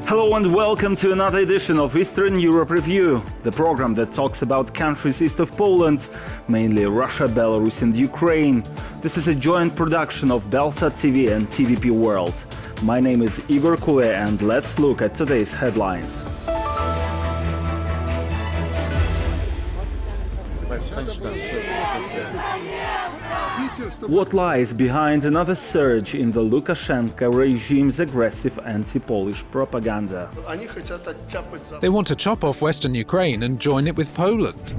Hello and welcome to another edition of Eastern Europe Review, the program that talks about countries east of Poland, mainly Russia, Belarus and Ukraine. This is a joint production of BELSAT TV and TVP World. My name is Igor Kule and let's look at today's headlines. What lies behind another surge in the Lukashenka regime's aggressive anti-Polish propaganda? They want to chop off Western Ukraine and join it with Poland.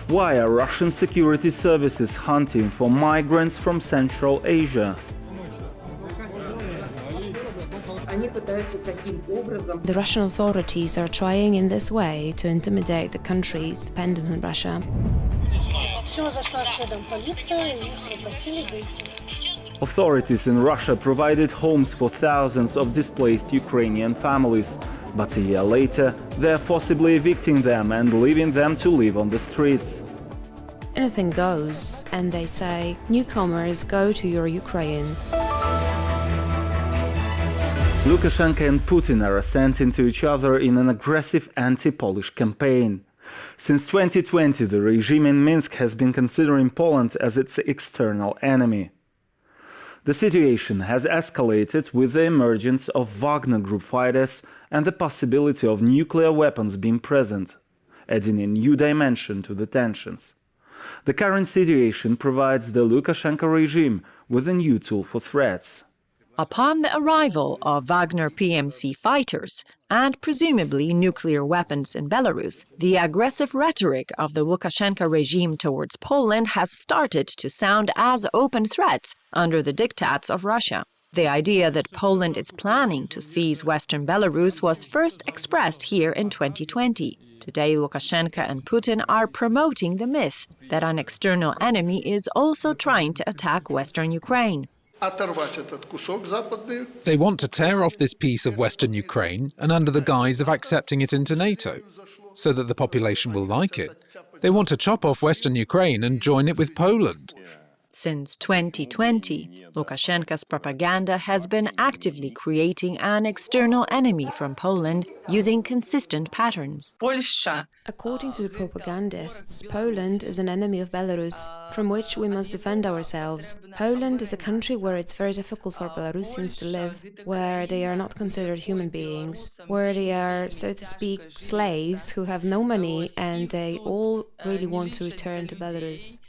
Why are Russian security services hunting for migrants from Central Asia? The Russian authorities are trying in this way to intimidate the countries dependent on Russia. Authorities in Russia provided homes for thousands of displaced Ukrainian families, but a year later they're forcibly evicting them and leaving them to live on the streets. Anything goes, and they say, newcomers, go to your Ukraine. Lukashenka and Putin are assenting to each other in an aggressive anti-Polish campaign. Since 2020, the regime in Minsk has been considering Poland as its external enemy. The situation has escalated with the emergence of Wagner Group fighters and the possibility of nuclear weapons being present, adding a new dimension to the tensions. The current situation provides the Lukashenko regime with a new tool for threats. Upon the arrival of Wagner PMC fighters and presumably nuclear weapons in Belarus, the aggressive rhetoric of the Lukashenko regime towards Poland has started to sound as open threats under the diktats of Russia. The idea that Poland is planning to seize Western Belarus was first expressed here in 2020. Today, Lukashenko and Putin are promoting the myth that an external enemy is also trying to attack Western Ukraine. They want to tear off this piece of Western Ukraine and under the guise of accepting it into NATO, so that the population will like it. They want to chop off Western Ukraine and join it with Poland. Since 2020, Lukashenko's propaganda has been actively creating an external enemy from Poland using consistent patterns. According to the propagandists, Poland is an enemy of Belarus, from which we must defend ourselves. Poland is a country where it's very difficult for Belarusians to live, where they are not considered human beings, where they are, so to speak, slaves who have no money and they all really want to return to Belarus.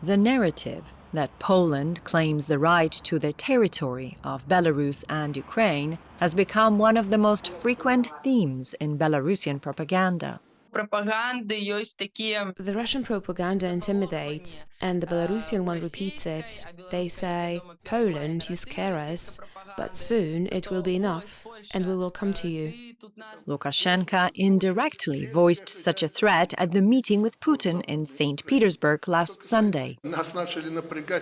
The narrative that Poland claims the right to the territory of Belarus and Ukraine has become one of the most frequent themes in Belarusian propaganda. The Russian propaganda intimidates, and the Belarusian one repeats it. They say, Poland, you scare us, but soon it will be enough, and we will come to you. Lukashenko indirectly voiced such a threat at the meeting with Putin in St. Petersburg last Sunday.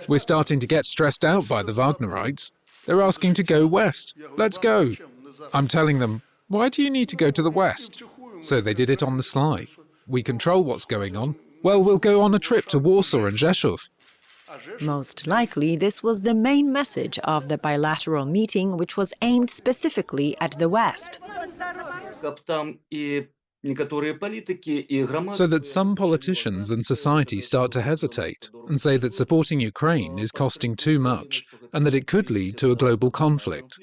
We're starting to get stressed out by the Wagnerites. They're asking to go west. Let's go. I'm telling them, why do you need to go to the west? So they did it on the sly. We control what's going on. Well, we'll go on a trip to Warsaw and Rzeszów. Most likely, this was the main message of the bilateral meeting, which was aimed specifically at the West. So that some politicians and society start to hesitate and say that supporting Ukraine is costing too much and that it could lead to a global conflict.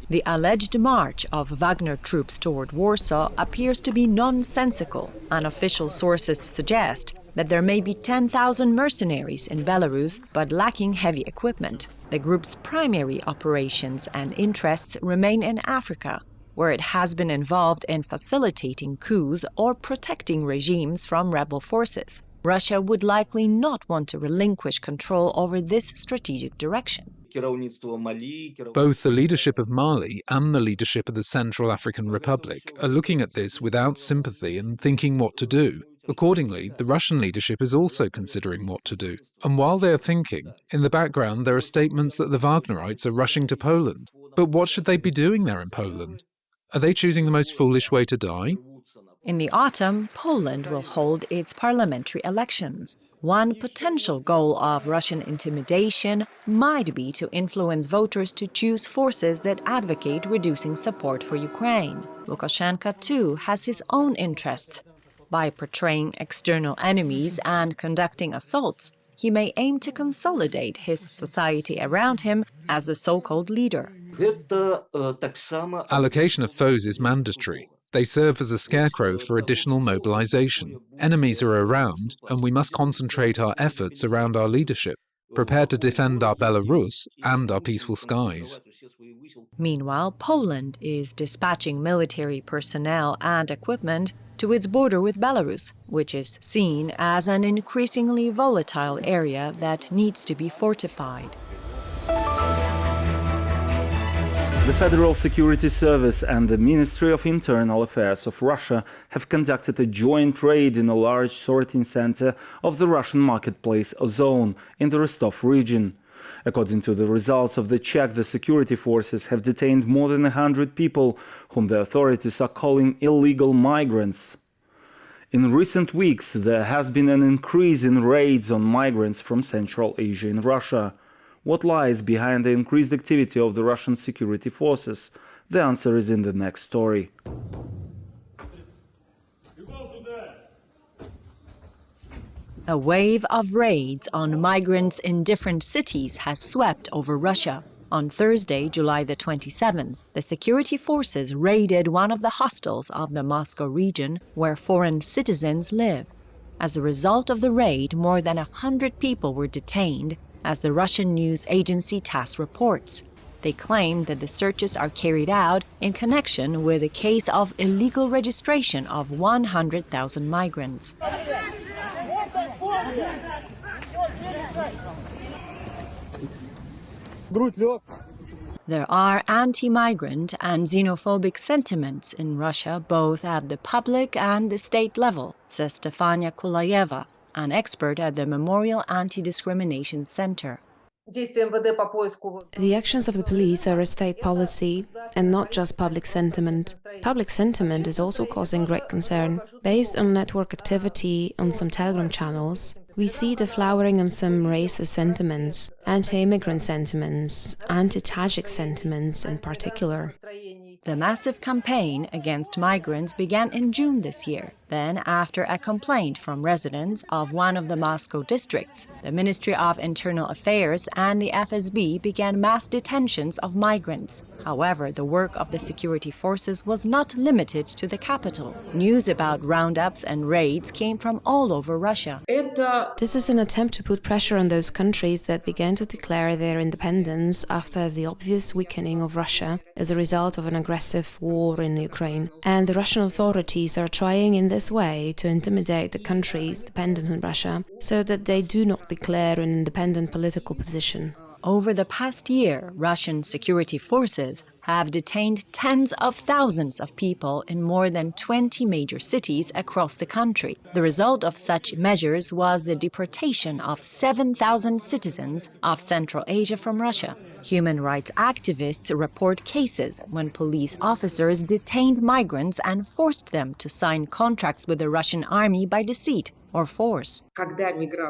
The alleged march of Wagner troops toward Warsaw appears to be nonsensical. Unofficial sources suggest that there may be 10,000 mercenaries in Belarus, but lacking heavy equipment. The group's primary operations and interests remain in Africa, where it has been involved in facilitating coups or protecting regimes from rebel forces. Russia would likely not want to relinquish control over this strategic direction. Both the leadership of Mali and the leadership of the Central African Republic are looking at this without sympathy and thinking what to do. Accordingly, the Russian leadership is also considering what to do. And while they are thinking, in the background there are statements that the Wagnerites are rushing to Poland. But what should they be doing there in Poland? Are they choosing the most foolish way to die? In the autumn, Poland will hold its parliamentary elections. One potential goal of Russian intimidation might be to influence voters to choose forces that advocate reducing support for Ukraine. Lukashenka, too, has his own interests. By portraying external enemies and conducting assaults, he may aim to consolidate his society around him as the so-called leader. Allocation of foes is mandatory. They serve as a scarecrow for additional mobilization. Enemies are around, and we must concentrate our efforts around our leadership, prepared to defend our Belarus and our peaceful skies. Meanwhile, Poland is dispatching military personnel and equipment to its border with Belarus, which is seen as an increasingly volatile area that needs to be fortified. The Federal Security Service and the Ministry of Internal Affairs of Russia have conducted a joint raid in a large sorting center of the Russian marketplace Ozon in the Rostov region. According to the results of the check, the security forces have detained more than 100 people, whom the authorities are calling illegal migrants. In recent weeks, there has been an increase in raids on migrants from Central Asia in Russia. What lies behind the increased activity of the Russian security forces? The answer is in the next story. A wave of raids on migrants in different cities has swept over Russia. On Thursday, July the 27th, the security forces raided one of the hostels of the Moscow region where foreign citizens live. As a result of the raid, more than 100 people were detained, as the Russian news agency TASS reports. They claim that the searches are carried out in connection with a case of illegal registration of 100,000 migrants. There are anti-migrant and xenophobic sentiments in Russia, both at the public and the state level, says Stefania Kulayeva, an expert at the Memorial Anti-Discrimination Center. The actions of the police are a state policy and not just public sentiment. Public sentiment is also causing great concern. Based on network activity on some Telegram channels, we see the flowering of some racist sentiments, anti-immigrant sentiments, anti-Tajik sentiments in particular. The massive campaign against migrants began in June this year. Then, after a complaint from residents of one of the Moscow districts, the Ministry of Internal Affairs and the FSB began mass detentions of migrants. However, the work of the security forces was not limited to the capital. News about roundups and raids came from all over Russia. This is an attempt to put pressure on those countries that began to declare their independence after the obvious weakening of Russia as a result of an aggressive war in Ukraine. And the Russian authorities are trying in this way to intimidate the countries dependent on Russia so that they do not declare an independent political position. Over the past year, Russian security forces have detained tens of thousands of people in more than 20 major cities across the country. The result of such measures was the deportation of 7,000 citizens of Central Asia from Russia. Human rights activists report cases when police officers detained migrants and forced them to sign contracts with the Russian army by deceit or force.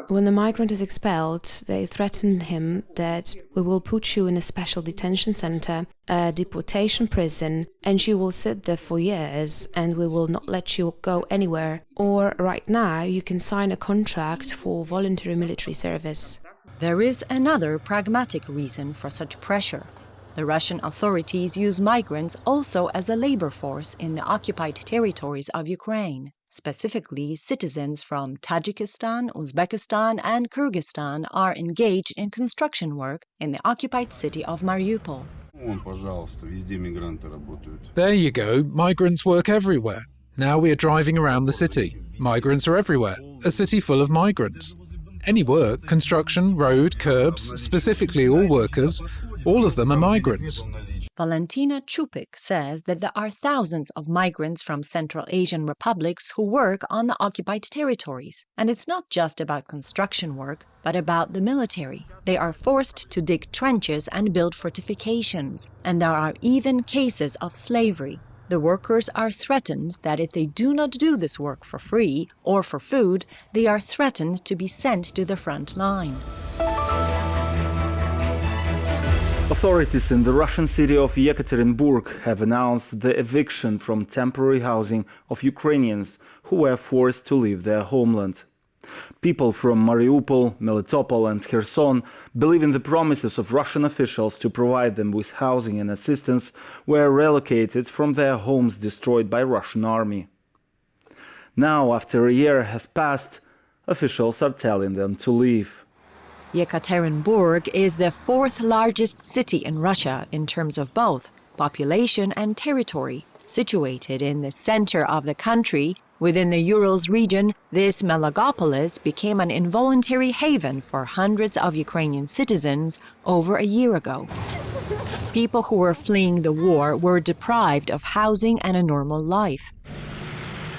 When the migrant is expelled, they threaten him that we will put you in a special detention center, a deportation prison, and you will sit there for years and we will not let you go anywhere. Or right now you can sign a contract for voluntary military service. There is another pragmatic reason for such pressure. The Russian authorities use migrants also as a labor force in the occupied territories of Ukraine. Specifically, citizens from Tajikistan, Uzbekistan and Kyrgyzstan are engaged in construction work in the occupied city of Mariupol. There you go, migrants work everywhere. Now we are driving around the city. Migrants are everywhere, a city full of migrants. Any work, construction, road, curbs, specifically all workers, all of them are migrants. Valentina Chupik says that there are thousands of migrants from Central Asian republics who work on the occupied territories. And it's not just about construction work, but about the military. They are forced to dig trenches and build fortifications. And there are even cases of slavery. The workers are threatened that if they do not do this work for free or for food, they are threatened to be sent to the front line. Authorities in the Russian city of Yekaterinburg have announced the eviction from temporary housing of Ukrainians who were forced to leave their homeland. People from Mariupol, Melitopol and Kherson believe in the promises of Russian officials to provide them with housing and assistance were relocated from their homes destroyed by Russian army. Now, after a year has passed, officials are telling them to leave. Yekaterinburg is the fourth largest city in Russia in terms of both population and territory. Situated in the center of the country, within the Urals region, this megapolis became an involuntary haven for hundreds of Ukrainian citizens over a year ago. People who were fleeing the war were deprived of housing and a normal life.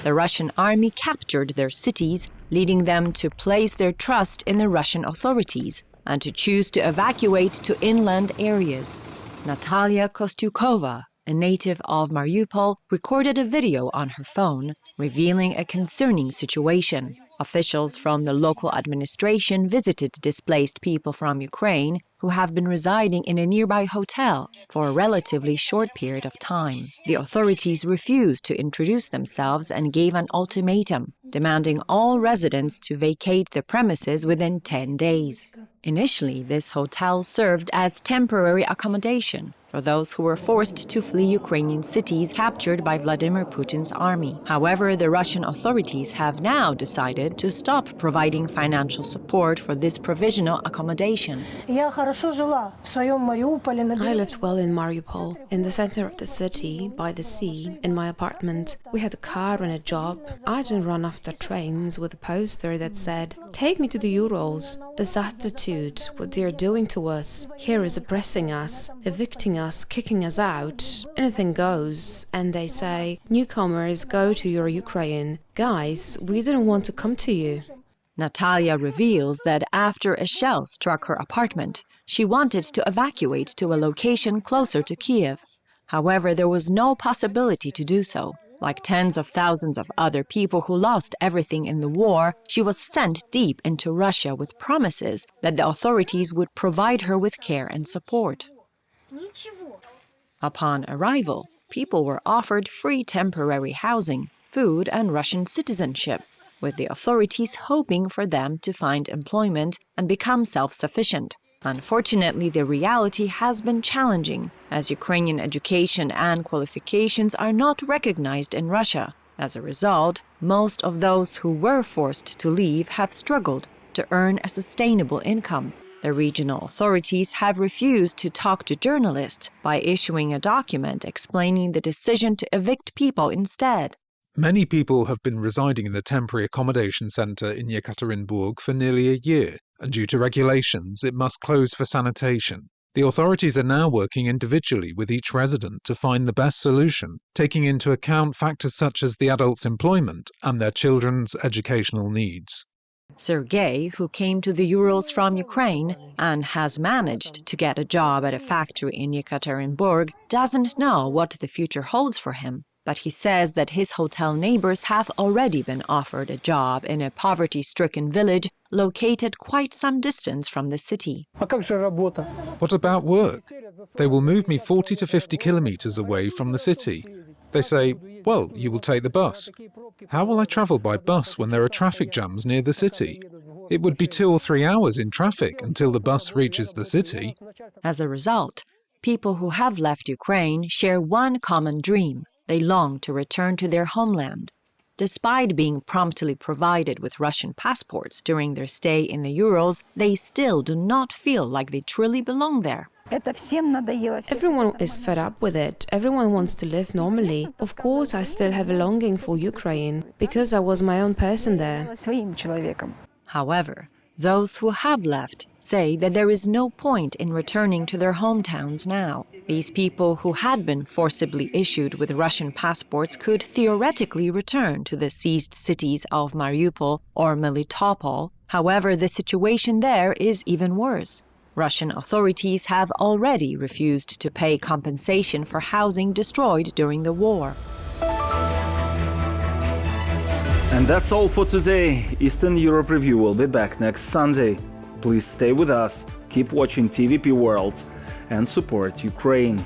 The Russian army captured their cities, leading them to place their trust in the Russian authorities and to choose to evacuate to inland areas. Natalia Kostyukova, a native of Mariupol, recorded a video on her phone revealing a concerning situation. Officials from the local administration visited displaced people from Ukraine who have been residing in a nearby hotel for a relatively short period of time. The authorities refused to introduce themselves and gave an ultimatum, demanding all residents to vacate the premises within 10 days. Initially, this hotel served as temporary accommodation for those who were forced to flee Ukrainian cities captured by Vladimir Putin's army. However, the Russian authorities have now decided to stop providing financial support for this provisional accommodation. I lived well in Mariupol, in the center of the city, by the sea, in my apartment. We had a car and a job. I didn't run after trains with a poster that said, "Take me to the Urals." This attitude, what they're doing to us, here is oppressing us, evicting us, kicking us out. Anything goes. And they say, "Newcomers, go to your Ukraine. Guys, we didn't want to come to you." Natalia reveals that after a shell struck her apartment, she wanted to evacuate to a location closer to Kiev. However, there was no possibility to do so. Like tens of thousands of other people who lost everything in the war, she was sent deep into Russia with promises that the authorities would provide her with care and support. Upon arrival, people were offered free temporary housing, food, and Russian citizenship, with the authorities hoping for them to find employment and become self-sufficient. Unfortunately, the reality has been challenging, as Ukrainian education and qualifications are not recognized in Russia. As a result, most of those who were forced to leave have struggled to earn a sustainable income. The regional authorities have refused to talk to journalists by issuing a document explaining the decision to evict people instead. Many people have been residing in the temporary accommodation centre in Yekaterinburg for nearly a year, and due to regulations, it must close for sanitation. The authorities are now working individually with each resident to find the best solution, taking into account factors such as the adult's employment and their children's educational needs. Sergei, who came to the Urals from Ukraine and has managed to get a job at a factory in Yekaterinburg, doesn't know what the future holds for him. But he says that his hotel neighbors have already been offered a job in a poverty-stricken village located quite some distance from the city. What about work? They will move me 40 to 50 kilometers away from the city. They say, well, you will take the bus. How will I travel by bus when there are traffic jams near the city? It would be 2 or 3 hours in traffic until the bus reaches the city. As a result, people who have left Ukraine share one common dream. They long to return to their homeland. Despite being promptly provided with Russian passports during their stay in the Urals, they still do not feel like they truly belong there. Everyone is fed up with it. Everyone wants to live normally. Of course, I still have a longing for Ukraine, because I was my own person there. However, those who have left say that there is no point in returning to their hometowns now. These people who had been forcibly issued with Russian passports could theoretically return to the seized cities of Mariupol or Melitopol. However, the situation there is even worse. Russian authorities have already refused to pay compensation for housing destroyed during the war. And that's all for today. Eastern Europe Review will be back next Sunday. Please stay with us, keep watching TVP World, and support Ukraine.